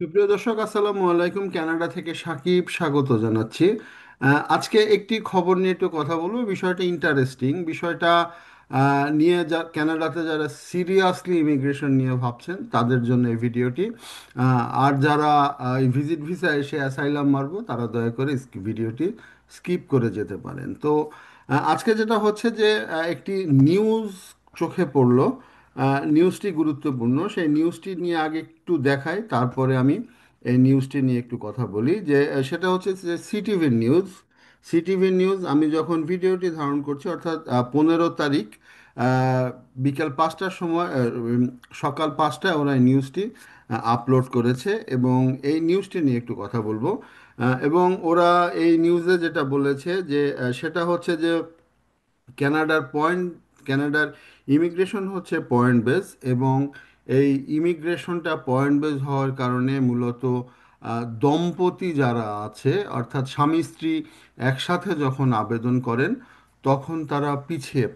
সুপ্রিয় দর্শক, আসসালামু আলাইকুম। কানাডা থেকে সাকিব স্বাগত জানাচ্ছি। আজকে একটি খবর নিয়ে একটু কথা বলবো। বিষয়টা ইন্টারেস্টিং। বিষয়টা নিয়ে কানাডাতে যারা সিরিয়াসলি ইমিগ্রেশন নিয়ে ভাবছেন তাদের জন্য এই ভিডিওটি। আর যারা ভিজিট ভিসা এসে অ্যাসাইলাম মারবো তারা দয়া করে ভিডিওটি স্কিপ করে যেতে পারেন। তো আজকে যেটা হচ্ছে যে একটি নিউজ চোখে পড়লো। নিউজটি গুরুত্বপূর্ণ, সেই নিউজটি নিয়ে আগে একটু দেখাই, তারপরে আমি এই নিউজটি নিয়ে একটু কথা বলি। যে সেটা হচ্ছে যে সিটিভির নিউজ। সিটিভির নিউজ আমি যখন ভিডিওটি ধারণ করছি, অর্থাৎ 15 তারিখ বিকেল 5টার সময়, সকাল 5টায় ওরা এই নিউজটি আপলোড করেছে এবং এই নিউজটি নিয়ে একটু কথা বলবো। এবং ওরা এই নিউজে যেটা বলেছে যে সেটা হচ্ছে যে কানাডার ইমিগ্রেশন হচ্ছে পয়েন্ট বেস, এবং এই ইমিগ্রেশনটা পয়েন্ট বেস হওয়ার কারণে মূলত দম্পতি যারা আছে, অর্থাৎ স্বামী স্ত্রী একসাথে যখন আবেদন করেন তখন তারা পিছিয়ে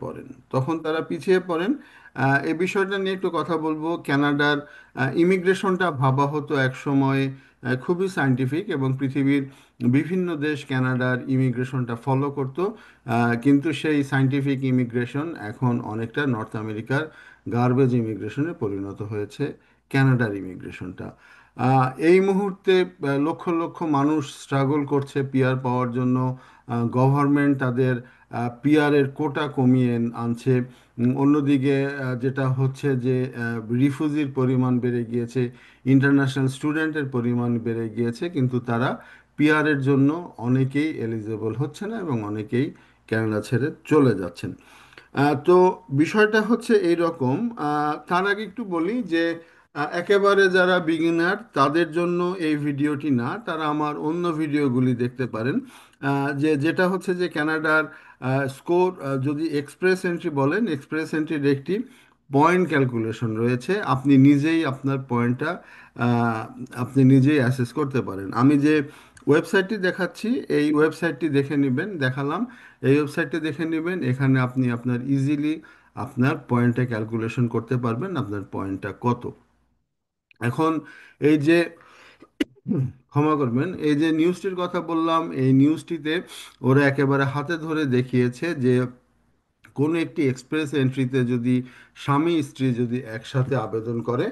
পড়েন। এই বিষয়টা নিয়ে একটু কথা বলবো। কানাডার ইমিগ্রেশনটা ভাবা হতো একসময় খুবই সায়েন্টিফিক, এবং পৃথিবীর বিভিন্ন দেশ কানাডার ইমিগ্রেশনটা ফলো করতো। কিন্তু সেই সায়েন্টিফিক ইমিগ্রেশন এখন অনেকটা নর্থ আমেরিকার গার্বেজ ইমিগ্রেশনে পরিণত হয়েছে কানাডার ইমিগ্রেশনটা। এই মুহূর্তে লক্ষ লক্ষ মানুষ স্ট্রাগল করছে পিআর পাওয়ার জন্য। গভর্নমেন্ট তাদের পিআরের কোটা কমিয়ে আনছে। অন্যদিকে যেটা হচ্ছে যে রিফিউজির পরিমাণ বেড়ে গিয়েছে, ইন্টারন্যাশনাল স্টুডেন্টের পরিমাণ বেড়ে গিয়েছে, কিন্তু তারা পিআরের জন্য অনেকেই এলিজেবল হচ্ছে না এবং অনেকেই কানাডা ছেড়ে চলে যাচ্ছেন। তো বিষয়টা হচ্ছে এই রকম। তার আগে একটু বলি যে একেবারে যারা বিগিনার তাদের জন্য এই ভিডিওটি না, তারা আমার অন্য ভিডিওগুলি দেখতে পারেন। যেটা হচ্ছে যে কানাডার স্কোর, যদি এক্সপ্রেস এন্ট্রি বলেন, এক্সপ্রেস এন্ট্রির একটি পয়েন্ট ক্যালকুলেশন রয়েছে। আপনি নিজেই আপনার পয়েন্টটা আপনি নিজেই অ্যাসেস করতে পারেন। আমি যে ওয়েবসাইটটি দেখাচ্ছি এই ওয়েবসাইটটি দেখে নেবেন, দেখালাম। এই ওয়েবসাইটটি দেখে নেবেন, এখানে আপনি আপনার ইজিলি আপনার পয়েন্টটা ক্যালকুলেশন করতে পারবেন, আপনার পয়েন্টটা কত। এখন এই যে ক্ষমা করবেন, এই যে নিউজটির কথা বললাম, এই নিউজটিতে ওরা একেবারে হাতে ধরে দেখিয়েছে যে কোনো একটি এক্সপ্রেস এন্ট্রিতে যদি স্বামী স্ত্রী যদি একসাথে আবেদন করে,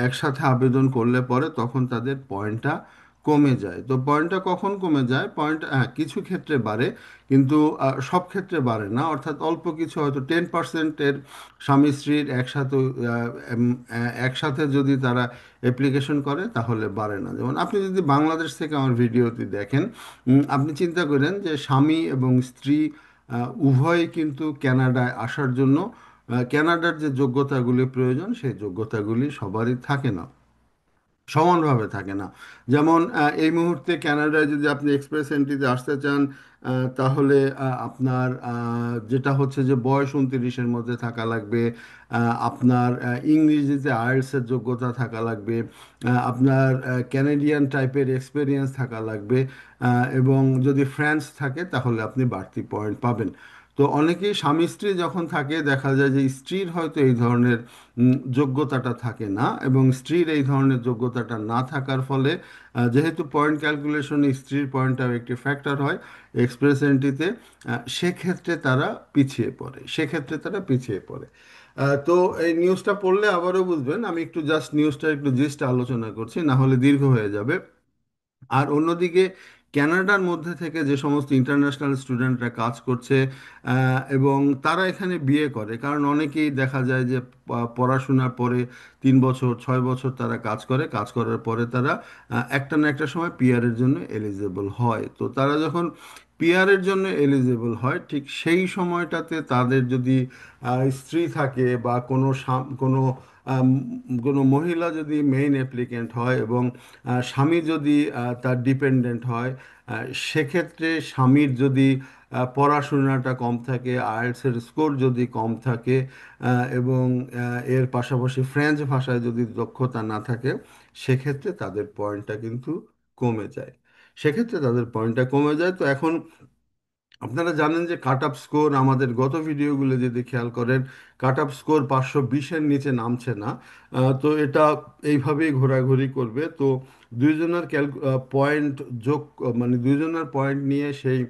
একসাথে আবেদন করলে পরে তখন তাদের পয়েন্টটা কমে যায়। তো পয়েন্টটা কখন কমে যায়? পয়েন্ট, হ্যাঁ, কিছু ক্ষেত্রে বাড়ে, কিন্তু সব ক্ষেত্রে বাড়ে না। অর্থাৎ অল্প কিছু, হয়তো 10%-এর স্বামী স্ত্রীর একসাথে যদি তারা অ্যাপ্লিকেশন করে তাহলে বাড়ে না। যেমন আপনি যদি বাংলাদেশ থেকে আমার ভিডিওটি দেখেন, আপনি চিন্তা করেন যে স্বামী এবং স্ত্রী উভয়ই কিন্তু কানাডায় আসার জন্য কানাডার যে যোগ্যতাগুলি প্রয়োজন সেই যোগ্যতাগুলি সবারই থাকে না, সমানভাবে থাকে না। যেমন এই মুহূর্তে কানাডায় যদি আপনি এক্সপ্রেস এন্ট্রিতে আসতে চান, তাহলে আপনার যেটা হচ্ছে যে বয়স 29-এর মধ্যে থাকা লাগবে। আপনার ইংরেজিতে আইএলটিএস এর যোগ্যতা থাকা লাগবে। আপনার ক্যানাডিয়ান টাইপের এক্সপেরিয়েন্স থাকা লাগবে। এবং যদি ফ্রান্স থাকে তাহলে আপনি বাড়তি পয়েন্ট পাবেন। তো অনেকেই স্বামী স্ত্রী যখন থাকে, দেখা যায় যে স্ত্রীর হয়তো এই ধরনের যোগ্যতাটা থাকে না, এবং স্ত্রীর এই ধরনের যোগ্যতাটা না থাকার ফলে যেহেতু পয়েন্ট ক্যালকুলেশনে স্ত্রীর পয়েন্টটাও একটি ফ্যাক্টর হয় এক্সপ্রেস এন্ট্রিতে, সেক্ষেত্রে তারা পিছিয়ে পড়ে। তো এই নিউজটা পড়লে আবারও বুঝবেন, আমি একটু জাস্ট নিউজটা একটু জিস্ট আলোচনা করছি, না হলে দীর্ঘ হয়ে যাবে। আর অন্যদিকে কানাডার মধ্যে থেকে যে সমস্ত ইন্টারন্যাশনাল স্টুডেন্টরা কাজ করছে এবং তারা এখানে বিয়ে করে, কারণ অনেকেই দেখা যায় যে পড়াশোনার পরে 3 বছর 6 বছর তারা কাজ করে, কাজ করার পরে তারা একটা না একটা সময় পিআরের জন্য এলিজেবল হয়। তো তারা যখন পিআরের জন্য এলিজেবল হয়, ঠিক সেই সময়টাতে তাদের যদি স্ত্রী থাকে বা আম, কোনো মহিলা যদি মেইন অ্যাপ্লিকেন্ট হয় এবং স্বামী যদি তার ডিপেন্ডেন্ট হয়, সেক্ষেত্রে স্বামীর যদি পড়াশোনাটা কম থাকে, আইএলটিএসের স্কোর যদি কম থাকে, এবং এর পাশাপাশি ফ্রেঞ্চ ভাষায় যদি দক্ষতা না থাকে, সেক্ষেত্রে তাদের পয়েন্টটা কিন্তু কমে যায়। তো এখন আপনারা জানেন যে কাট অফ স্কোর, আমাদের গত ভিডিওগুলো যদি খেয়াল করেন, কাট অফ স্কোর 520-এর নিচে নামছে না। তো এটা এইভাবেই ঘোরাঘুরি করবে। তো দুইজনের পয়েন্ট যোগ, মানে দুইজনের পয়েন্ট নিয়ে সেই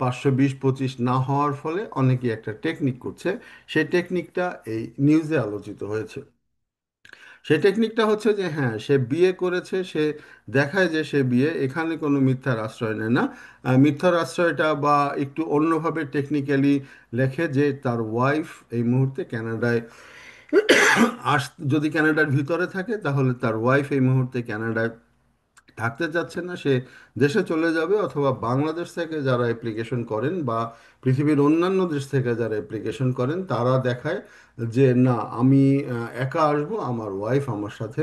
520-25 না হওয়ার ফলে অনেকেই একটা টেকনিক করছে। সেই টেকনিকটা এই নিউজে আলোচিত হয়েছে। সেই টেকনিকটা হচ্ছে যে হ্যাঁ, সে বিয়ে করেছে, সে দেখায় যে সে বিয়ে, এখানে কোনো মিথ্যার আশ্রয় নেয় না। মিথ্যার আশ্রয়টা বা একটু অন্যভাবে টেকনিক্যালি লেখে যে তার ওয়াইফ এই মুহূর্তে কানাডায় আস, যদি কানাডার ভিতরে থাকে তাহলে তার ওয়াইফ এই মুহূর্তে কানাডায় থাকতে চাচ্ছে না, সে দেশে চলে যাবে। অথবা বাংলাদেশ থেকে যারা অ্যাপ্লিকেশন করেন বা পৃথিবীর অন্যান্য দেশ থেকে যারা অ্যাপ্লিকেশন করেন তারা দেখায় যে না, আমি একা আসবো, আমার ওয়াইফ আমার সাথে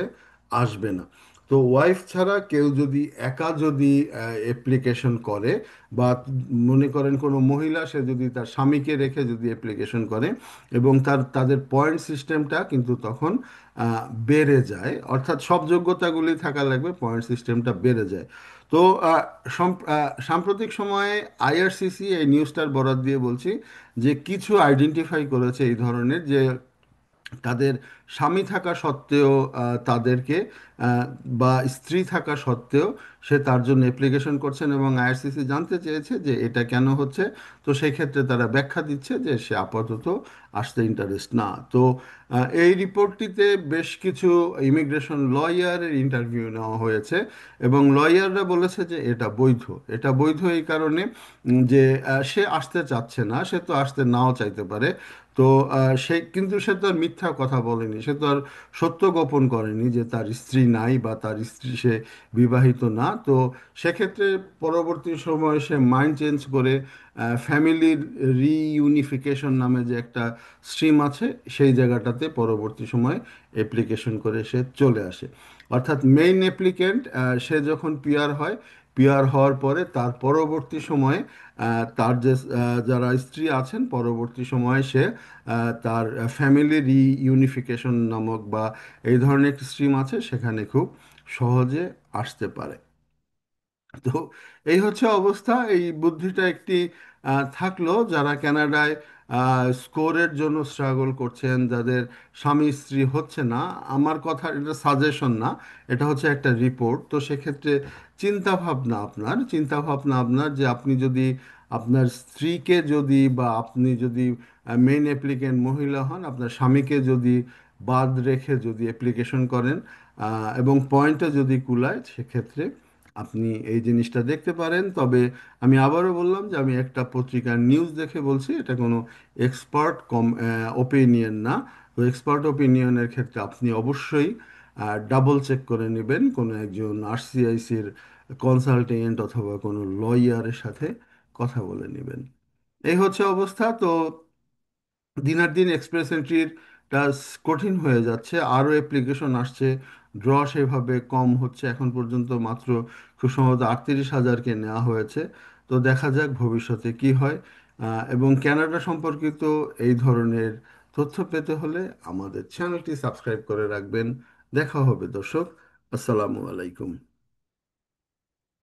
আসবে না। তো ওয়াইফ ছাড়া কেউ যদি একা যদি অ্যাপ্লিকেশন করে, বা মনে করেন কোনো মহিলা সে যদি তার স্বামীকে রেখে যদি অ্যাপ্লিকেশন করে, এবং তাদের পয়েন্ট সিস্টেমটা কিন্তু তখন বেড়ে যায়, অর্থাৎ সব যোগ্যতাগুলি থাকা লাগবে, পয়েন্ট সিস্টেমটা বেড়ে যায়। তো সাম্প্রতিক সময়ে আইআরসিসি এই নিউজটার বরাত দিয়ে বলছি যে কিছু আইডেন্টিফাই করেছে এই ধরনের, যে তাদের স্বামী থাকা সত্ত্বেও তাদেরকে আহ, বা স্ত্রী থাকা সত্ত্বেও সে তার জন্য অ্যাপ্লিকেশন করছেন, এবং আইআরসিসি জানতে চেয়েছে যে এটা কেন হচ্ছে। তো সেই ক্ষেত্রে তারা ব্যাখ্যা দিচ্ছে যে সে আপাতত আসতে ইন্টারেস্ট না। তো এই রিপোর্টটিতে বেশ কিছু ইমিগ্রেশন লয়ারের ইন্টারভিউ নেওয়া হয়েছে, এবং লয়াররা বলেছে যে এটা বৈধ। এটা বৈধ এই কারণে যে সে আসতে চাচ্ছে না, সে তো আসতে নাও চাইতে পারে। তো সে কিন্তু সে তো আর মিথ্যা কথা বলেনি, সে তো আর সত্য গোপন করেনি যে তার স্ত্রী নাই বা তার স্ত্রী সে বিবাহিত না। তো সেক্ষেত্রে পরবর্তী সময়ে সে মাইন্ড চেঞ্জ করে ফ্যামিলির রিইউনিফিকেশন নামে যে একটা স্ট্রিম আছে, সেই জায়গাটাতে পরবর্তী সময়ে অ্যাপ্লিকেশন করে সে চলে আসে। অর্থাৎ মেইন অ্যাপ্লিকেন্ট সে যখন পিআর হয়, পিআর হওয়ার পরে তার পরবর্তী সময়ে তার যে যারা স্ত্রী আছেন, পরবর্তী সময়ে সে তার ফ্যামিলি রিইউনিফিকেশন নামক বা এই ধরনের একটি স্ট্রিম আছে, সেখানে খুব সহজে আসতে পারে। তো এই হচ্ছে অবস্থা। এই বুদ্ধিটা একটি থাকলো যারা কানাডায় স্কোরের জন্য স্ট্রাগল করছেন, যাদের স্বামী স্ত্রী হচ্ছে না। আমার কথা, এটা সাজেশন না, এটা হচ্ছে একটা রিপোর্ট। তো সেক্ষেত্রে চিন্তা ভাবনা আপনার যে আপনি যদি আপনার স্ত্রীকে যদি, বা আপনি যদি মেইন অ্যাপ্লিকেন্ট মহিলা হন, আপনার স্বামীকে যদি বাদ রেখে যদি অ্যাপ্লিকেশন করেন এবং পয়েন্টটা যদি কুলায়, সেক্ষেত্রে আপনি এই জিনিসটা দেখতে পারেন। তবে আমি আবারও বললাম যে আমি একটা পত্রিকার নিউজ দেখে বলছি, এটা কোনো এক্সপার্ট ওপিনিয়ন না। তো এক্সপার্ট ওপিনিয়নের ক্ষেত্রে আপনি অবশ্যই ডাবল চেক করে নেবেন, কোনো একজন আরসিআইসির কনসালটেন্ট অথবা কোনো লয়ারের সাথে কথা বলে নেবেন। এই হচ্ছে অবস্থা। তো দিনার দিন এক্সপ্রেস এন্ট্রির কঠিন হয়ে যাচ্ছে, আরও অ্যাপ্লিকেশন আসছে, ড্র সেভাবে কম হচ্ছে। এখন পর্যন্ত মাত্র খুব সম্ভবত 38,000কে নেওয়া হয়েছে। তো দেখা যাক ভবিষ্যতে কি হয়। এবং ক্যানাডা সম্পর্কিত এই ধরনের তথ্য পেতে হলে আমাদের চ্যানেলটি সাবস্ক্রাইব করে রাখবেন। দেখা হবে দর্শক। আসসালামু আলাইকুম।